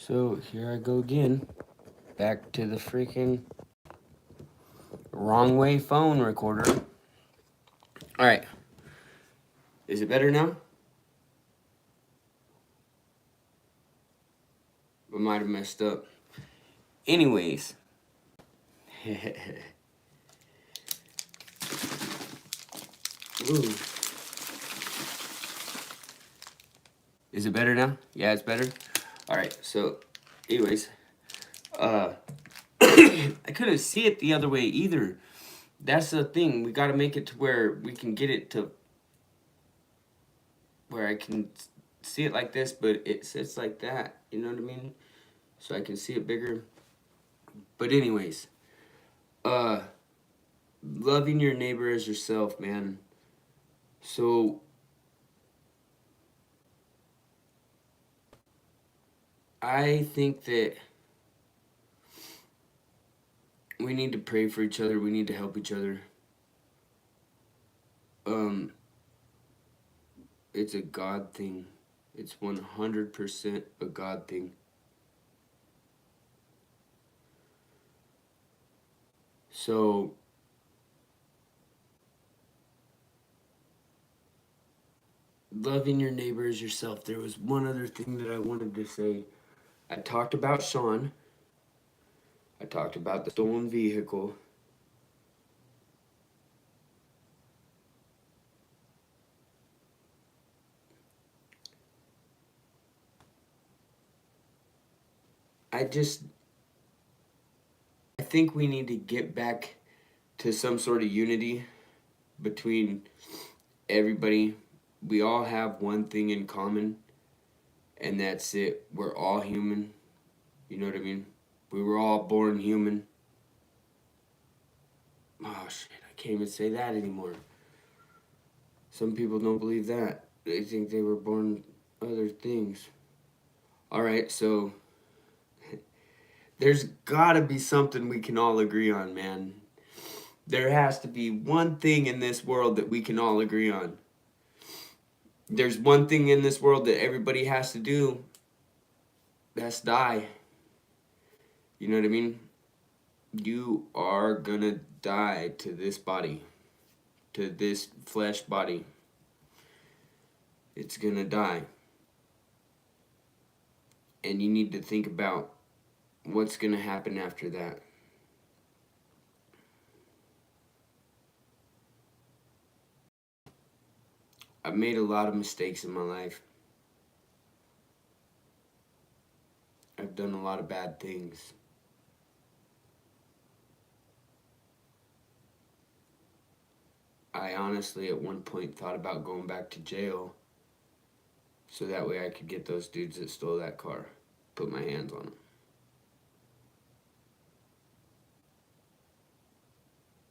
So here I go again, back to the freaking wrong way phone recorder. All right, is it better now? I might have messed up. Anyways. Ooh. Is it better now? Yeah, it's better. All right, so anyways, I couldn't see it the other way either. That's the thing. We got to make it to where we can get it to where I can see it like this, but it sits like that. You know what I mean? So I can see it bigger. But anyways, loving your neighbor as yourself, man. So I think that we need to pray for each other. We need to help each other. It's a God thing. It's 100% a God thing. So loving your neighbor as yourself. There was one other thing that I wanted to say. I talked about Sean. I talked about the stolen vehicle. I think we need to get back to some sort of unity between everybody. We all have one thing in common, and that's it. We're all human. You know what I mean? We were all born human. Oh shit, I can't even say that anymore. Some people don't believe that. They think they were born other things. Alright, so there's gotta be something we can all agree on, man. There has to be one thing in this world that we can all agree on. There's one thing in this world that everybody has to do. That's die. You know what I mean? You are gonna die to this body, to this flesh body. It's gonna die. And you need to think about what's gonna happen after that. I've made a lot of mistakes in my life. I've done a lot of bad things. I honestly at one point thought about going back to jail so that way I could get those dudes that stole that car, put my hands on them.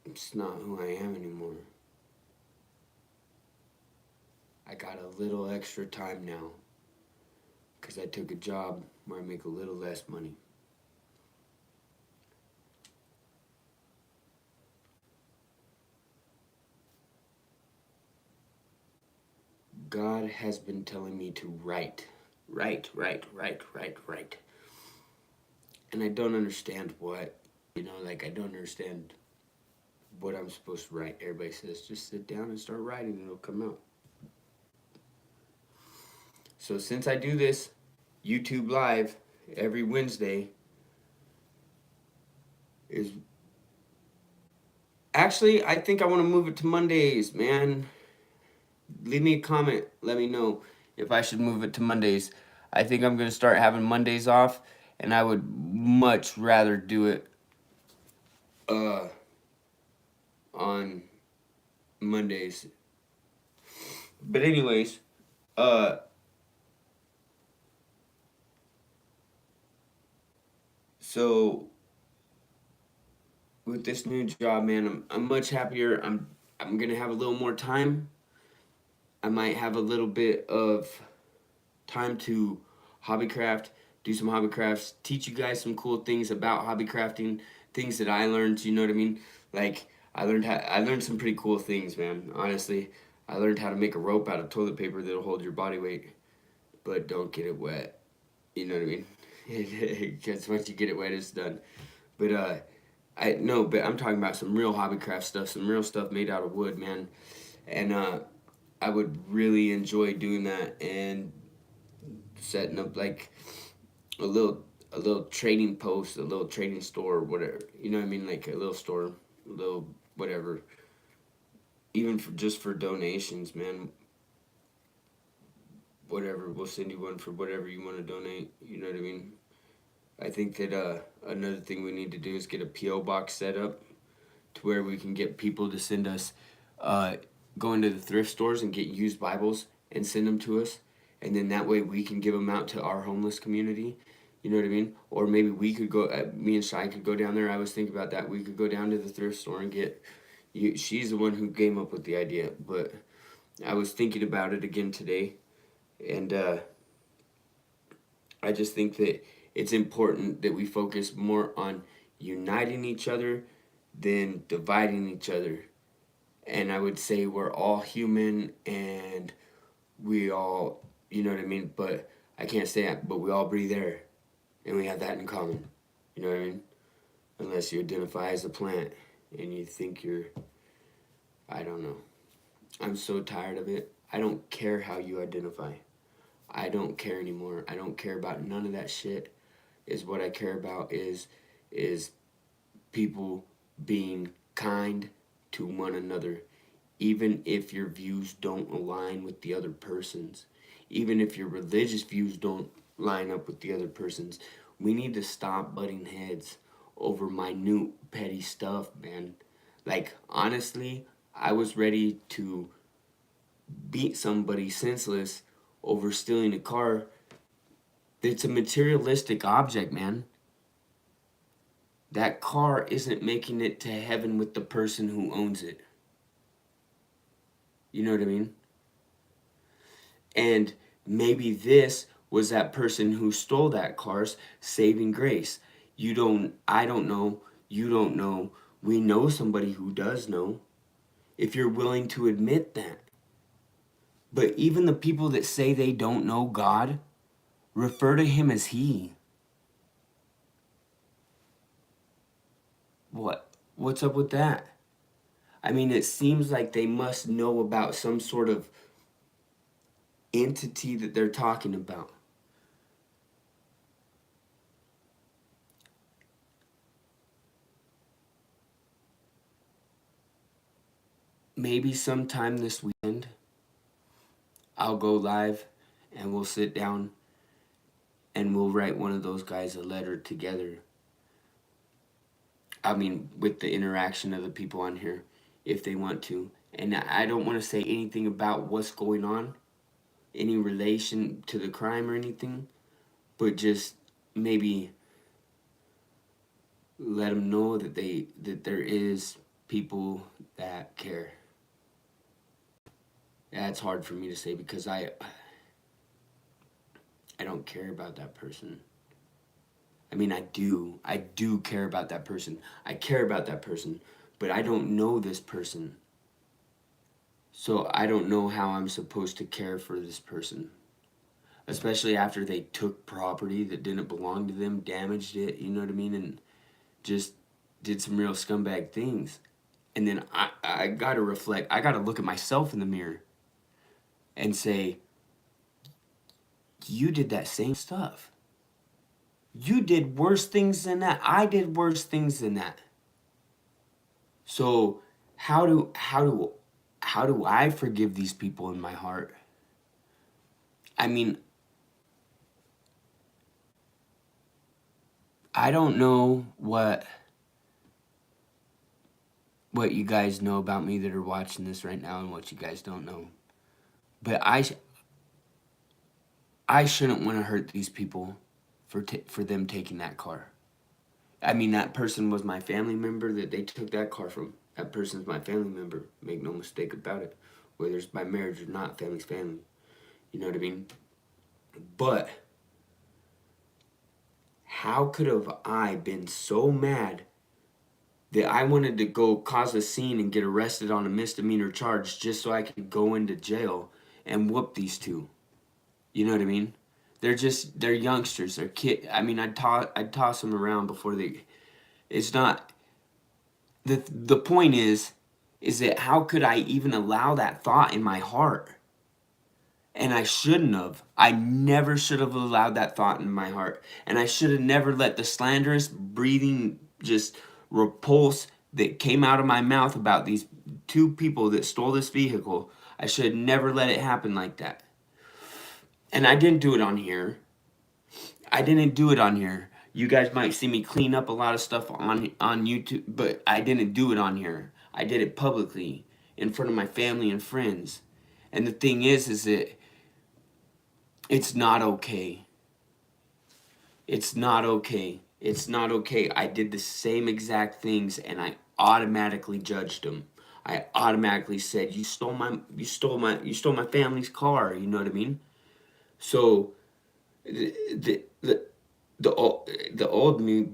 It's not who I am anymore. I got a little extra time now because I took a job where I make a little less money. God has been telling me to write. And I don't understand what. I don't understand what I'm supposed to write. Everybody says just sit down and start writing and it'll come out. So since I do this YouTube Live every Wednesday, is actually I think I want to move it to Mondays, man. Leave me a comment. Let me know if I should move it to Mondays. I think I'm going to start having Mondays off, and I would much rather do it on Mondays. But anyways, so with this new job, man, I'm much happier. I'm gonna have a little more time. I might have a little bit of time to hobbycraft, do some hobby crafts, teach you guys some cool things about hobby crafting, things that I learned. You know what I mean? Like I learned some pretty cool things, man. Honestly, I learned how to make a rope out of toilet paper that'll hold your body weight, but don't get it wet. You know what I mean? Because once you get it wet, it's done. But but I'm talking about some real hobbycraft stuff, some real stuff made out of wood, man. And I would really enjoy doing that and setting up like a little trading post, a little trading store, or whatever. You know what I mean? Like a little store, a little whatever. Even for just for donations, man. Whatever, we'll send you one for whatever you want to donate. You know what I mean? I think that another thing we need to do is get a PO box set up to where we can get people to send us, go into the thrift stores and get used Bibles and send them to us, and then that way we can give them out to our homeless community. You know what I mean? Or maybe we could go. Me and Shai could go down there. I was thinking about that. We could go down to the thrift store and get. She's the one who came up with the idea, but I was thinking about it again today, and I just think that it's important that we focus more on uniting each other than dividing each other. And I would say we're all human and we all, you know what I mean? But I can't say that, but we all breathe air and we have that in common. You know what I mean? Unless you identify as a plant and you think you're, I don't know. I'm so tired of it. I don't care how you identify. I don't care anymore. I don't care about none of that shit. Is what I care about is people being kind to one another, even if your views don't align with the other person's, even if your religious views don't line up with the other person's. We need to stop butting heads over minute petty stuff, man. Like, honestly, I was ready to beat somebody senseless over stealing a car. It's a materialistic object, man. That car isn't making it to heaven with the person who owns it. You know what I mean? And maybe this was that person who stole that car's saving grace. I don't know, you don't know. We know somebody who does know, if you're willing to admit that. But even the people that say they don't know God, refer to him as he. What's up with that? I mean, it seems like they must know about some sort of entity that they're talking about. Maybe sometime this weekend, I'll go live and we'll sit down and we'll write one of those guys a letter together. I mean, with the interaction of the people on here, if they want to. And I don't want to say anything about what's going on, any relation to the crime or anything, but just maybe let them know that there is people that care. That's hard for me to say because I don't care about that person. I mean, I do care about that person. I care about that person, but I don't know this person. So I don't know how I'm supposed to care for this person. Especially after they took property that didn't belong to them, damaged it, you know what I mean? And just did some real scumbag things. And then I gotta reflect, I gotta look at myself in the mirror and say, you did that same stuff. You did worse things than that. I did worse things than that. So how do I forgive these people in my heart? I mean, I don't know what you guys know about me that are watching this right now and what you guys don't know. But I shouldn't want to hurt these people for them taking that car. I mean, that person was my family member that they took that car from. That person's my family member. Make no mistake about it. Whether it's by marriage or not, family's family. You know what I mean? But how could have I been so mad that I wanted to go cause a scene and get arrested on a misdemeanor charge just so I could go into jail and whoop these two? You know what I mean? they're youngsters. They're kid. I mean, I'd toss them around before they. It's not the point is that how could I even allow that thought in my heart? And I shouldn't have. I never should have allowed that thought in my heart. And I should have never let the slanderous, breathing, just repulse that came out of my mouth about these two people that stole this vehicle. I should have never let it happen like that. And I didn't do it on here. I didn't do it on here. You guys might see me clean up a lot of stuff on YouTube, but I didn't do it on here. I did it publicly in front of my family and friends. And the thing is that it's not okay. It's not okay. It's not okay. I did the same exact things and I automatically judged them. I automatically said, you stole my family's car, you know what I mean? So the old me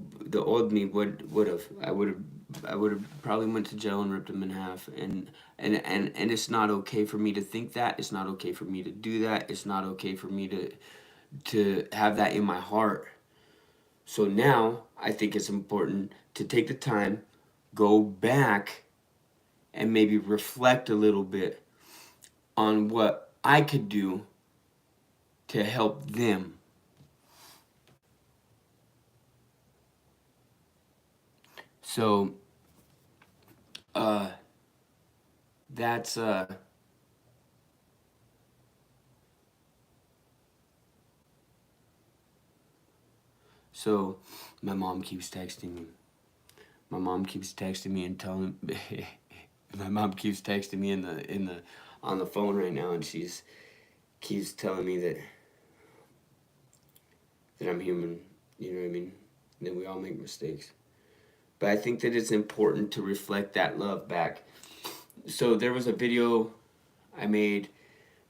would have I would have probably went to jail and ripped him in half, and it's not okay for me to think that. It's not okay for me to do that. It's not okay for me to have that in my heart. So now I think it's important to take the time, go back, and maybe reflect a little bit on what I could do to help them. So, that's, so my mom keeps texting me. My mom keeps texting me and telling, my mom keeps texting me on the phone right now, and she's keeps telling me that I'm human, you know what I mean? That we all make mistakes. But I think that it's important to reflect that love back. So there was a video I made.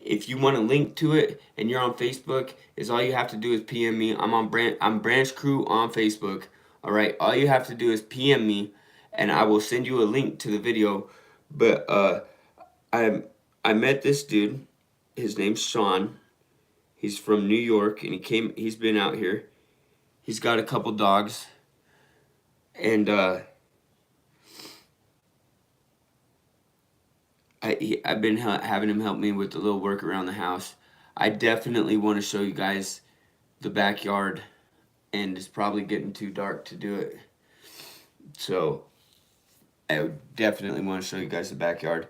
If you want to link to it and you're on Facebook, is all you have to do is PM me. I'm Branch Crew on Facebook. All right, all you have to do is PM me, and I will send you a link to the video. But I met this dude. His name's Sean. He's from New York, and he's been out here. He's got a couple dogs, and I've been having him help me with the little work around the house. I definitely want to show you guys the backyard, and it's probably getting too dark to do it. So I would definitely want to show you guys the backyard.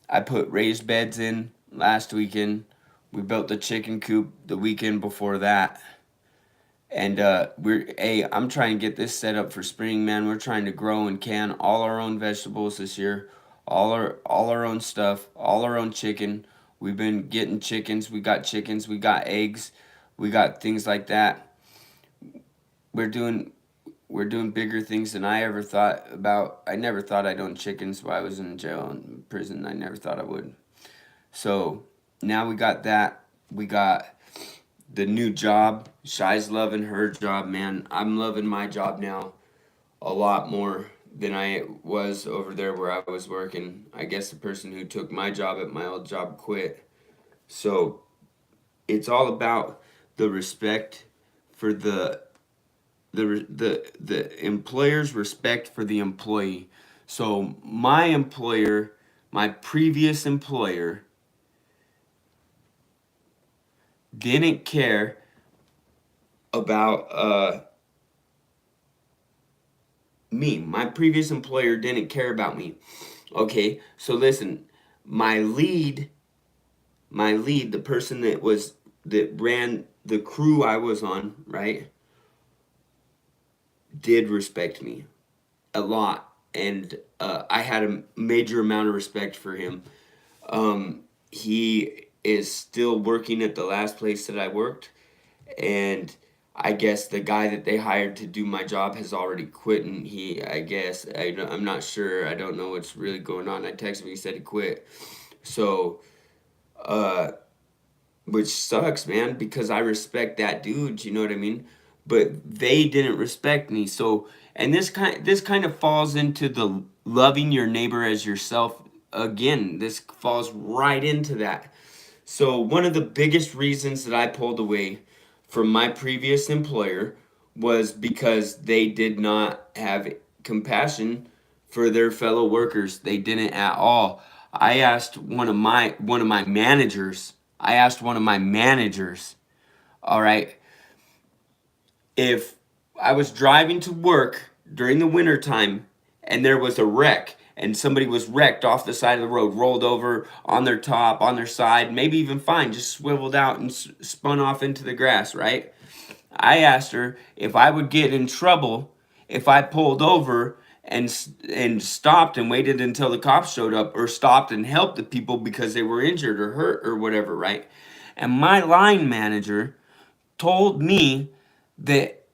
I put raised beds in last weekend. We built the chicken coop the weekend before that. And I'm trying to get this set up for spring, man. We're trying to grow and can all our own vegetables this year, all our own stuff, all our own chicken. We've been getting chickens. We got chickens. We got eggs. We got things like that. We're doing bigger things than I ever thought about. I never thought I'd own chickens while I was in jail and prison. I never thought I would. So now we got that. We got the new job. Shai's loving her job, man. I'm loving my job now a lot more than I was over there where I was working. I guess the person who took my job at my old job quit. So it's all about the respect for the employer's respect for the employee. So my employer, my previous employer, didn't care about me. My previous employer didn't care about me. Okay, so listen, my lead, the person that ran the crew I was on, right, did respect me a lot, and I had a major amount of respect for him. He is still working at the last place that I worked, and I guess the guy that they hired to do my job has already quit, and I'm not sure. I don't know what's really going on. I texted him, he said he quit. So, which sucks, man, because I respect that dude, you know what I mean? But they didn't respect me. So, and this kind of falls into the loving your neighbor as yourself. Again, this falls right into that. So one of the biggest reasons that I pulled away from my previous employer was because they did not have compassion for their fellow workers. They didn't at all. I asked one of my managers. I asked one of my managers, all right, if I was driving to work during the winter time and there was a wreck and somebody was wrecked off the side of the road, rolled over on their top, on their side, maybe even fine, just swiveled out and spun off into the grass, right? I asked her if I would get in trouble if I pulled over and stopped and waited until the cops showed up, or stopped and helped the people because they were injured or hurt or whatever, right? And my line manager told me that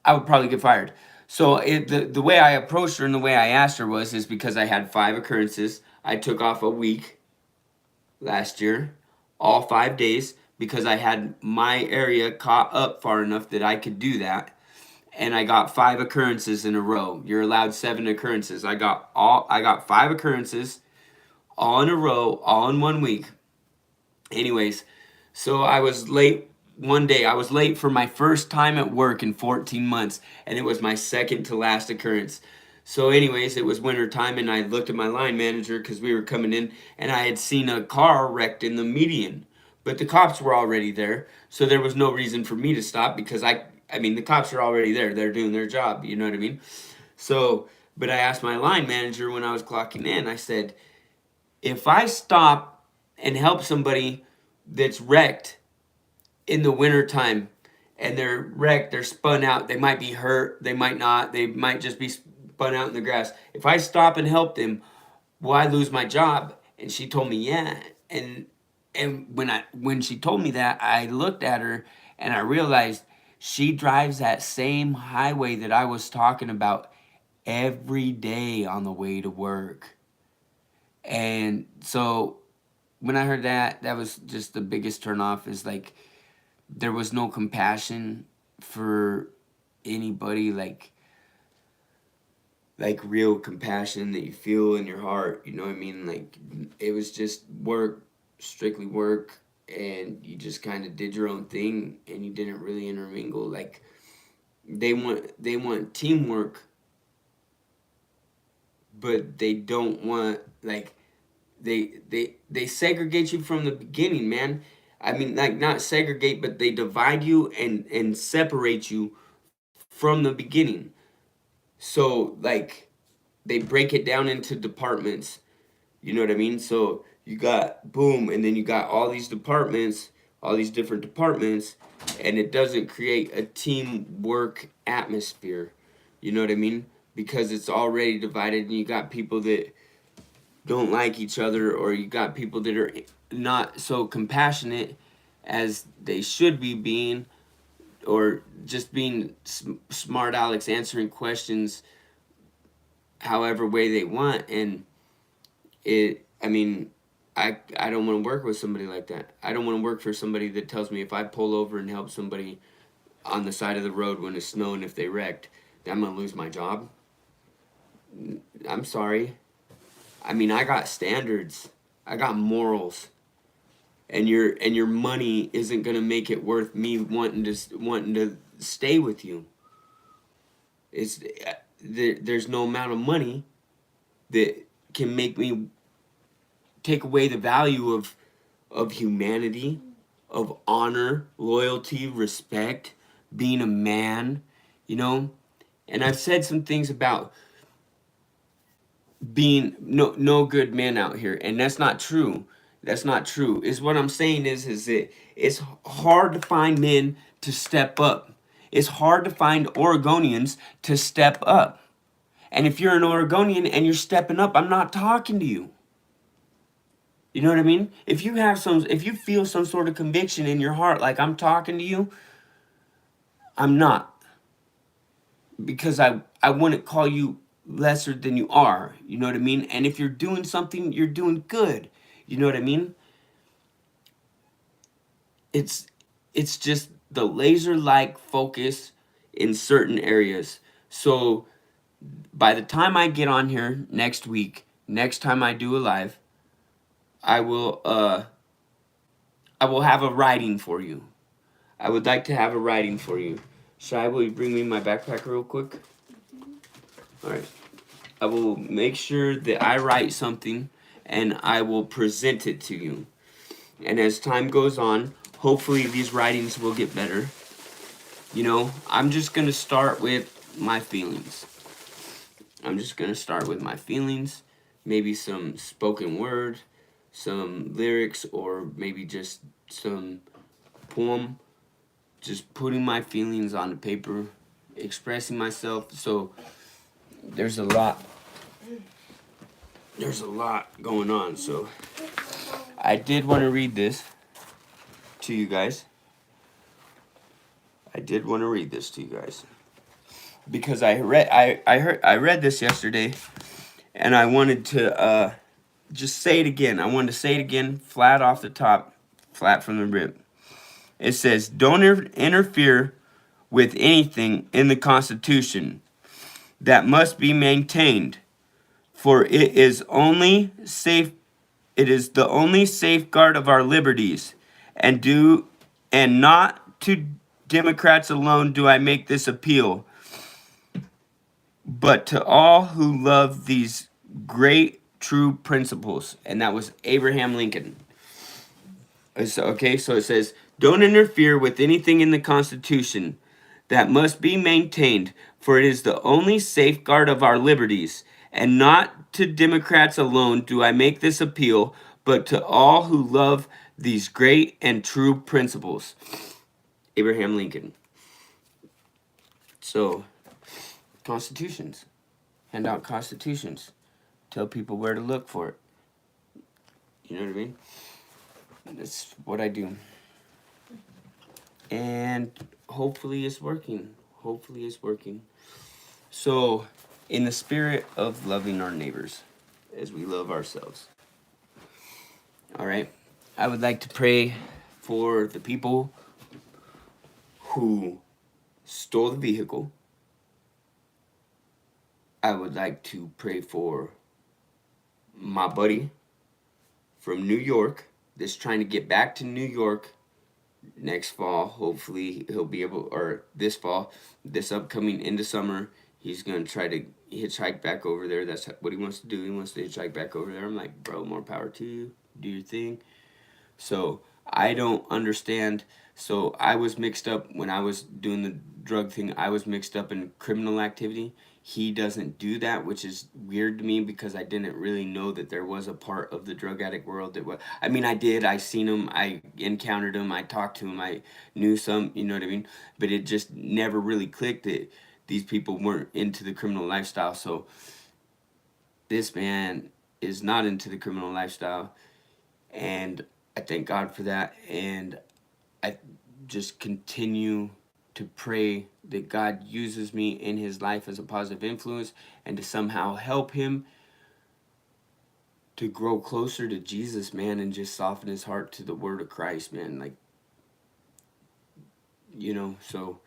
I would probably get fired. So the way I approached her and the way I asked her is because I had 5 occurrences. I took off a week last year, all 5 days, because I had my area caught up far enough that I could do that. And I got 5 occurrences in a row. You're allowed 7 occurrences. I got 5 occurrences all in a row, all in 1 week. Anyways, so I was late one day. I was late for my first time at work in 14 months, and it was my second to last occurrence. So anyways, it was winter time, and I looked at my line manager because we were coming in, and I had seen a car wrecked in the median. But the cops were already there, so there was no reason for me to stop because I mean, the cops are already there. They're doing their job, you know what I mean? So, but I asked my line manager when I was clocking in, I said, if I stop and help somebody that's wrecked in the wintertime and they're wrecked, they're spun out, they might be hurt, they might not, they might just be spun out in the grass. If I stop and help them, will I lose my job? And she told me, yeah. And when she told me that, I looked at her and I realized she drives that same highway that I was talking about every day on the way to work. And so when I heard that, that was just the biggest turnoff, is like there was no compassion for anybody, like real compassion that you feel in your heart, you know what I mean? Like it was just work, strictly work, and you just kind of did your own thing and you didn't really intermingle. Like they want teamwork, but they don't want, like, they segregate you from the beginning, man. I mean, like, not segregate, but they divide you and separate you from the beginning. So like they break it down into departments. You know what I mean? So you got boom, and then you got all these departments, all these different departments, and it doesn't create a teamwork atmosphere. You know what I mean? Because it's already divided, and you got people that don't like each other, or you got people that are not so compassionate as they should be being, or just being smart Alex, answering questions however way they want. And I mean, I don't want to work with somebody like that. I don't want to work for somebody that tells me if I pull over and help somebody on the side of the road when it's snowing, if they wrecked, that I'm going to lose my job. I'm sorry. I mean, I got standards. I got morals. And your money isn't going to make it worth me wanting to stay with you. It's there's no amount of money that can make me take away the value of humanity, of honor, loyalty, respect, being a man, you know? And I've said some things about being no good men out here, and that's not true. That's not true. Is what I'm saying is that it's hard to find men to step up. It's hard to find Oregonians to step up. And if you're an Oregonian and you're stepping up, I'm not talking to you. You know what I mean? If you feel some sort of conviction in your heart, like I'm talking to you, I'm not. Because I wouldn't call you lesser than you are. You know what I mean? And if you're doing something, you're doing good. You know what I mean? It's just the laser-like focus in certain areas. So by the time I get on here next week, next time I do a live, I will have a writing for you. I would like to have a writing for you. Shai, will you bring me my backpack real quick? Alright. I will make sure that I write something and I will present it to you. And as time goes on, hopefully these writings will get better. You know, I'm just going to start with my feelings. I'm just going to start with my feelings, maybe some spoken word, some lyrics, or maybe just some poem. Just putting my feelings on the paper, expressing myself. So there's a lot going on. So I did want to read this to you guys. Because I read this yesterday, and I wanted to just say it again. I wanted to say it again, flat off the top, flat from the rip. It says, "Don't interfere with anything in the Constitution that must be maintained, for it is the only safeguard of our liberties, and not to Democrats alone do I make this appeal, but to all who love these great true principles." And that was Abraham Lincoln. Okay, so it says, "Don't interfere with anything in the Constitution that must be maintained, for it is the only safeguard of our liberties, and not to Democrats alone do I make this appeal, but to all who love these great and true principles." Abraham Lincoln. So, constitutions. Hand out constitutions. Tell people where to look for it. You know what I mean? That's what I do. And hopefully it's working. So, in the spirit of loving our neighbors as we love ourselves. All right. I would like to pray for the people who stole the vehicle. I would like to pray for my buddy from New York that's trying to get back to New York next fall. Hopefully he'll be able, or this fall, this upcoming into summer, he's going to try to hitchhike back over there. That's what he wants to do. He wants to hitchhike back over there. I'm like, bro, more power to you. Do your thing. So I don't understand. So I was mixed up when I was doing the drug thing. I was mixed up in criminal activity. He doesn't do that, which is weird to me because I didn't really know that there was a part of the drug addict world that was. I mean, I did. I seen him. I encountered him. I talked to him. I knew some. You know what I mean? But it just never really clicked that these people weren't into the criminal lifestyle. So this man is not into the criminal lifestyle, and I thank God for that. And I just continue to pray that God uses me in his life as a positive influence and to somehow help him to grow closer to Jesus, man, and just soften his heart to the word of Christ, man. Like, you know, so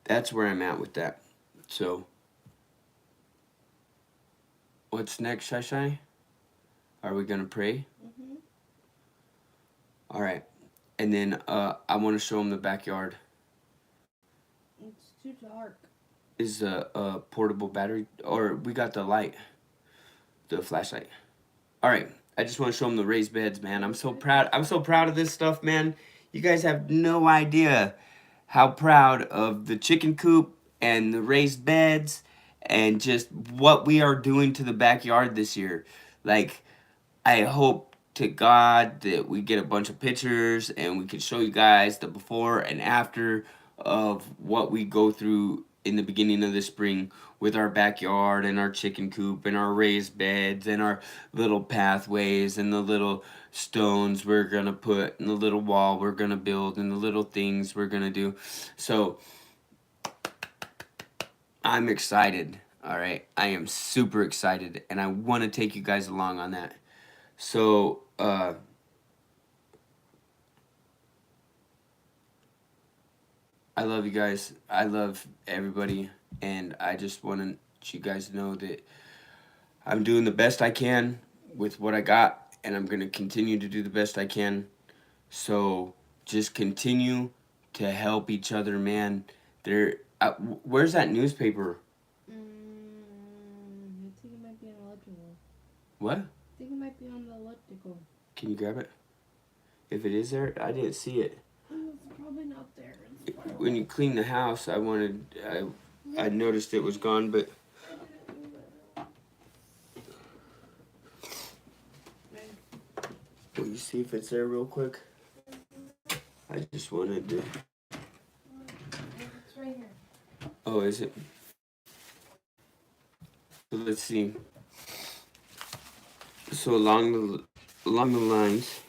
that's where I'm at with that. So, what's next, Shai? Are we going to pray? Mm-hmm. All right. And then I want to show him the backyard. It's too dark. Is a portable battery, or we got the light, the flashlight. All right, I just want to show them the raised beds, man. I'm so proud of this stuff, man. You guys have no idea how proud of the chicken coop and the raised beds and just what we are doing to the backyard this year. Like, I hope to God that we get a bunch of pictures and we can show you guys the before and after of what we go through in the beginning of the spring with our backyard and our chicken coop and our raised beds and our little pathways and the little stones we're gonna put and the little wall we're gonna build and the little things we're gonna do. So I'm excited. All right, I am super excited, and I want to take you guys along on that. So I love you guys. I love everybody, and I just want you guys to know that I'm doing the best I can with what I got, and I'm going to continue to do the best I can. So just continue to help each other, man. Where's that newspaper? I think it might be on electrical. What? I think it might be on the electrical. Can you grab it? If it is there, I didn't see it. It's probably not there. It's When you clean the house, I noticed it was gone, but will you see if it's there real quick? I just wanted to. It's right here. Oh, is it? So let's see. So along the lines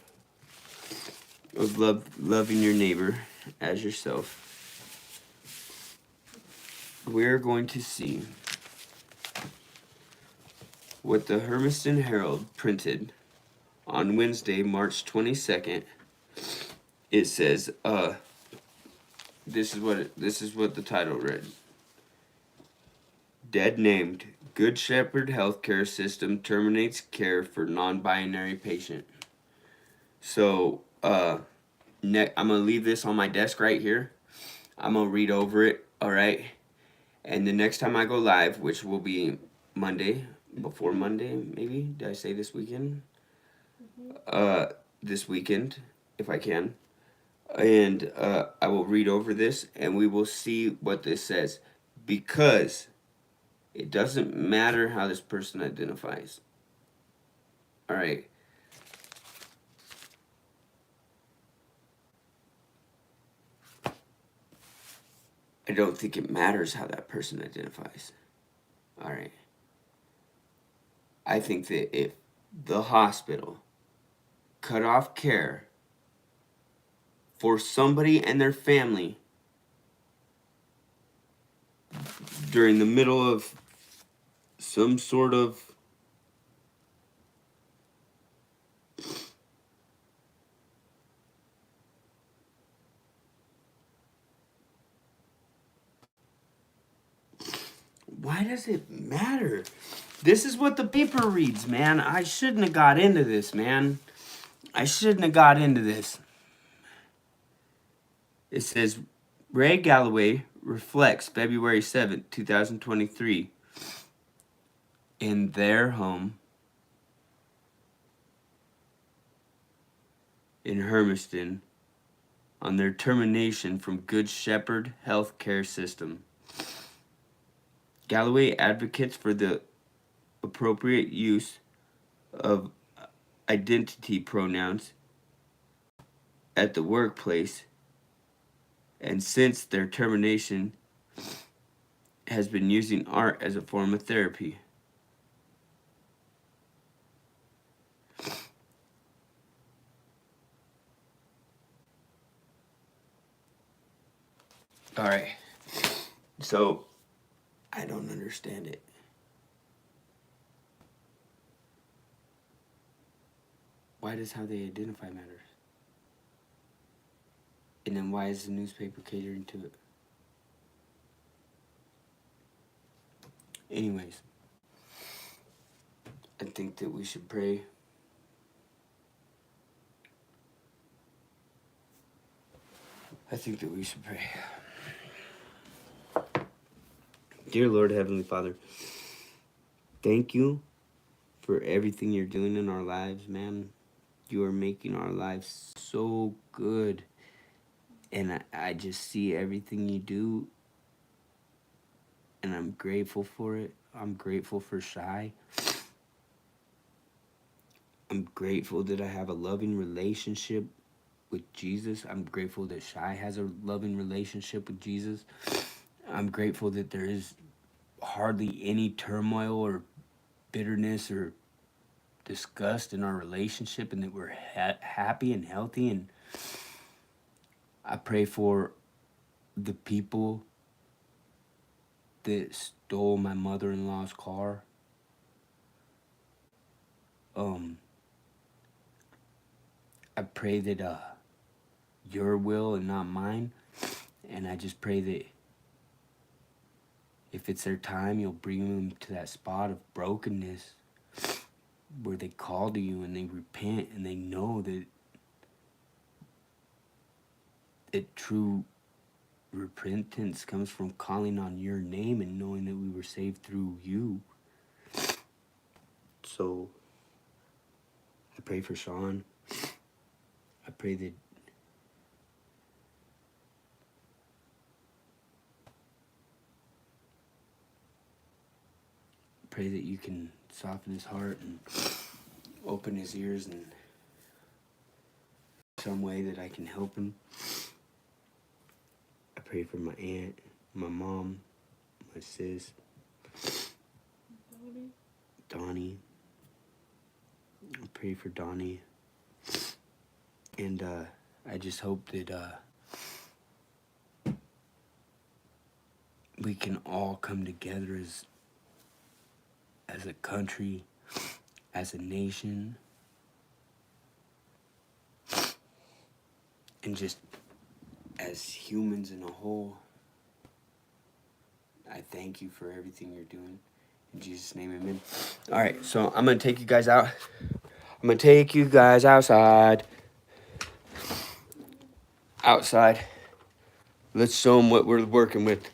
of loving your neighbor as yourself, we're going to see what the Hermiston Herald printed on Wednesday, March 22nd. It says, this is what the title read. Dead named, Good Shepherd Healthcare System terminates care for non-binary patient. So, I'm gonna leave this on my desk right here. I'm gonna read over it, alright? And the next time I go live, which will be Monday, before Monday, maybe? Did I say this weekend? This weekend, if I can. And I will read over this, and we will see what this says. Because it doesn't matter how this person identifies. Alright. I don't think it matters how that person identifies. Alright. I think that if the hospital cut off care for somebody and their family during the middle of some sort of why does it matter? This is what the paper reads, man. I shouldn't have got into this, man. I shouldn't have got into this. It says, Ray Galloway reflects February 7th, 2023, in their home in Hermiston on their termination from Good Shepherd Healthcare System. Galloway advocates for the appropriate use of identity pronouns at the workplace, and since their termination has been using art as a form of therapy. All right. So, I don't understand it. Why does how they identify matter? And then why is the newspaper catering to it? Anyways, I think that we should pray. Dear Lord, Heavenly Father, thank you for everything you're doing in our lives, man. You are making our lives so good. And I just see everything you do, and I'm grateful for it. I'm grateful for Shy. I'm grateful that I have a loving relationship with Jesus. I'm grateful that Shy has a loving relationship with Jesus. I'm grateful that there is hardly any turmoil or bitterness or disgust in our relationship, and that we're happy and healthy. And I pray for the people that stole my mother-in-law's car. I pray that your will and not mine. And I just pray that if it's their time, you'll bring them to that spot of brokenness where they call to you and they repent and they know that true repentance comes from calling on your name and knowing that we were saved through you. So I pray for Sean. I pray that you can soften his heart and open his ears in some way that I can help him. I pray for my aunt, my mom, my sis, Donnie. I pray for Donnie. And I just hope that we can all come together as a country, as a nation, and just as humans in a whole. I thank you for everything you're doing. In Jesus' name, amen. All right, so I'm going to take you guys out. I'm going to take you guys outside. Outside. Let's show them what we're working with.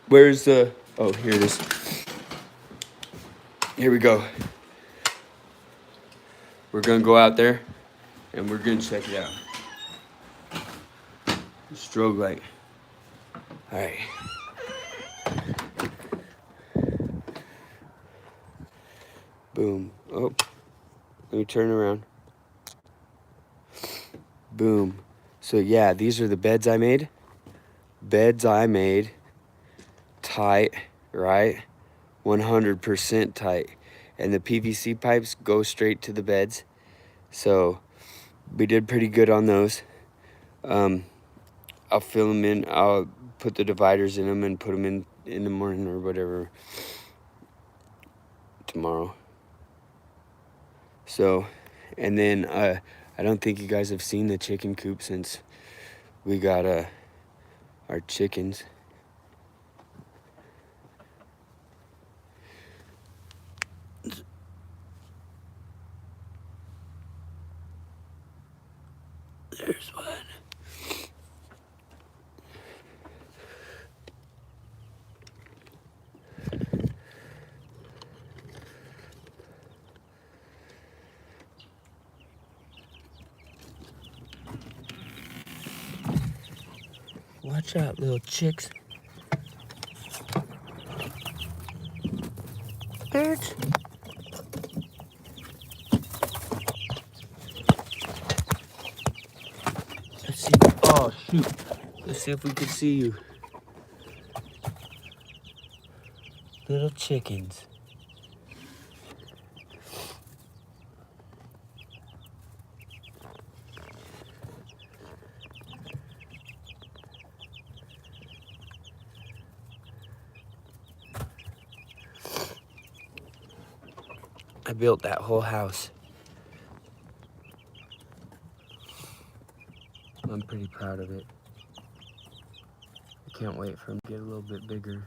Where's the... Oh, here it is. Here we go. We're going to go out there, and we're going to check it out. Strobe light. All right. Boom. Oh. Let me turn around. Boom. So yeah, these are the beds I made. Beds I made. Tight, right? 100% tight. And the PVC pipes go straight to the beds. So we did pretty good on those. I'll fill them in. I'll put the dividers in them and put them in the morning or whatever tomorrow. So, and then I don't think you guys have seen the chicken coop since we got our chickens. There's one. Watch out, little chicks. Birds. Let's see. Oh, shoot. Let's see if we can see you. Little chickens. I built that whole house. I'm pretty proud of it. I can't wait for him to get a little bit bigger.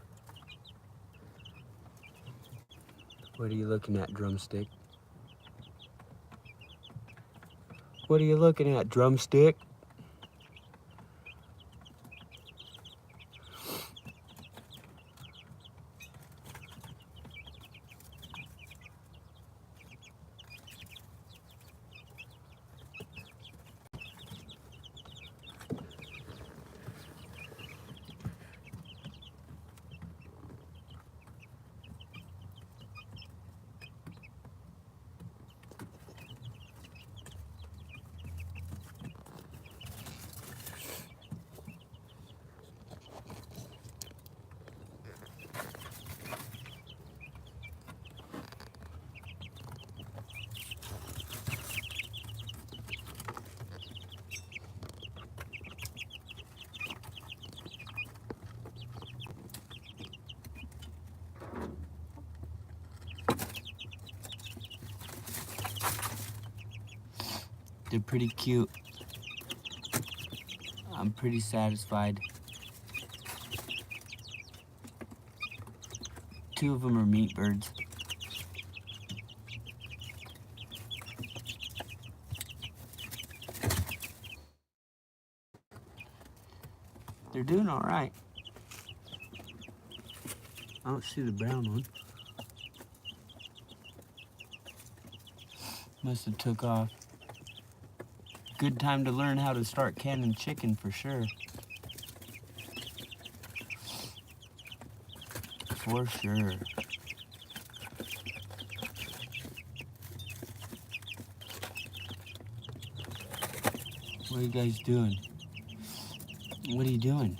What are you looking at, Drumstick? What are you looking at, Drumstick? They're pretty cute. I'm pretty satisfied. 2 of them are meat birds. They're doing all right. I don't see the brown one. Must have took off. Good time to learn how to start canning chicken for sure. For sure. What are you guys doing? What are you doing?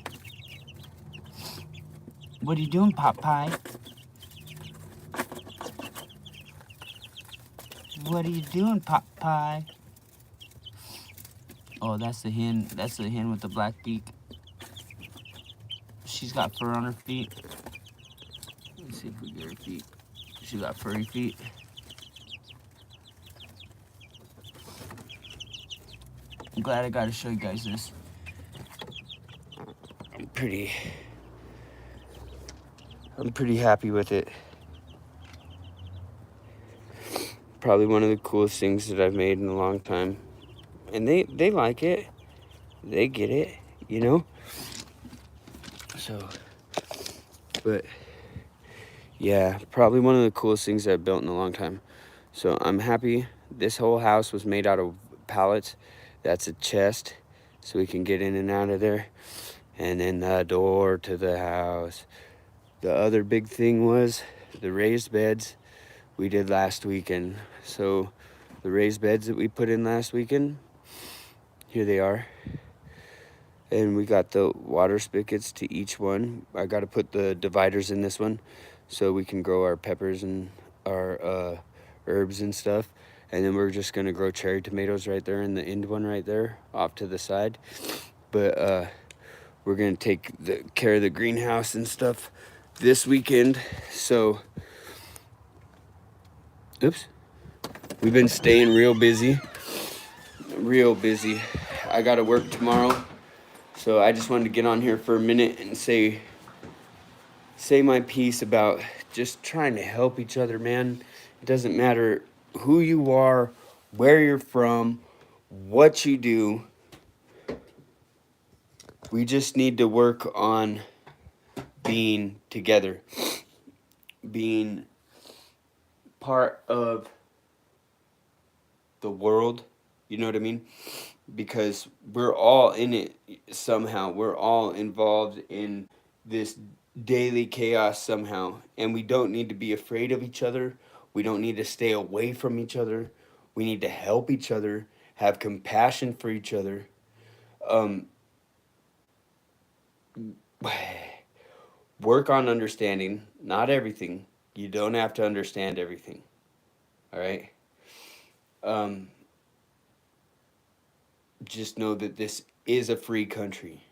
What are you doing, Pot Pie? What are you doing, Pot Pie? Oh, that's the hen. That's the hen with the black beak. She's got fur on her feet. Let's see if we get her feet. She got furry feet. I'm glad I got to show you guys this. I'm pretty happy with it. Probably one of the coolest things that I've made in a long time. And they like it. They get it, you know? So, but yeah, probably one of the coolest things I've built in a long time. So I'm happy. This whole house was made out of pallets. That's a chest, so we can get in and out of there. And then the door to the house. The other big thing was the raised beds we did last weekend. So the raised beds that we put in last weekend, here they are. And we got the water spigots to each one. I got to put the dividers in this one so we can grow our peppers and our herbs and stuff. And then we're just going to grow cherry tomatoes right there in the end one right there off to the side. But we're going to take care of the greenhouse and stuff this weekend. So, oops. We've been staying real busy. I got to work tomorrow. So I just wanted to get on here for a minute and say my piece about just trying to help each other, man. It doesn't matter who you are, where you're from, what you do. We just need to work on being together, being part of the world, you know what I mean? Because we're all in it somehow. We're all involved in this daily chaos somehow. And we don't need to be afraid of each other. We don't need to stay away from each other. We need to help each other, have compassion for each other. Work on understanding, not everything. You don't have to understand everything. All right? Just know that this is a free country.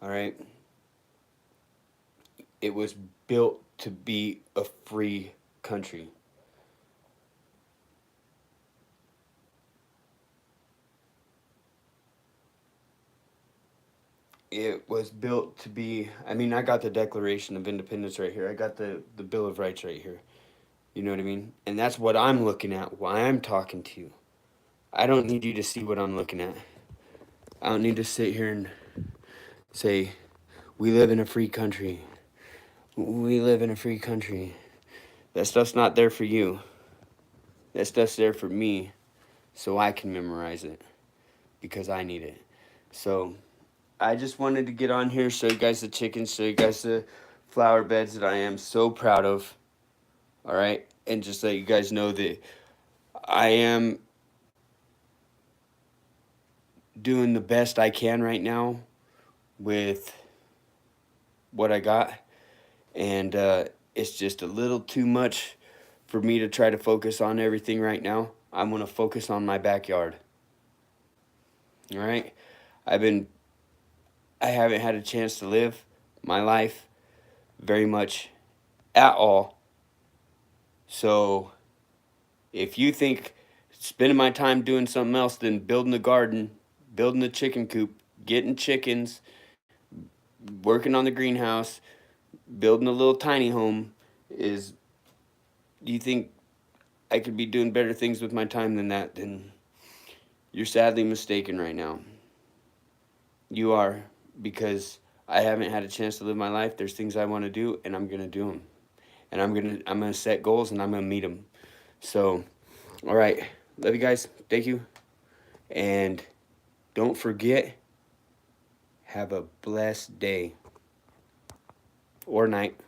All right? It was built to be a free country. It was built to be, I mean, I got the Declaration of Independence right here. I got the Bill of Rights right here. You know what I mean? And that's what I'm looking at while I'm talking to you. I don't need you to see what I'm looking at. I don't need to sit here and say, we live in a free country. We live in a free country. That stuff's not there for you. That stuff's there for me so I can memorize it because I need it. So I just wanted to get on here, show you guys the chickens, show you guys the flower beds that I am so proud of. All right? And just let you guys know that I am doing the best I can right now with what I got. And it's just a little too much for me to try to focus on everything right now. I'm going to focus on my backyard. All right? I haven't had a chance to live my life very much at all. So if you think spending my time doing something else than building a garden, building a chicken coop, getting chickens, working on the greenhouse, building a little tiny home do you think I could be doing better things with my time than that, then you're sadly mistaken right now. You are. because I haven't had a chance to live my life. There's things I want to do, and I'm gonna do them, and I'm gonna set goals, and I'm gonna meet them. So, all right, love you guys. Thank you, and don't forget. Have a blessed day or night.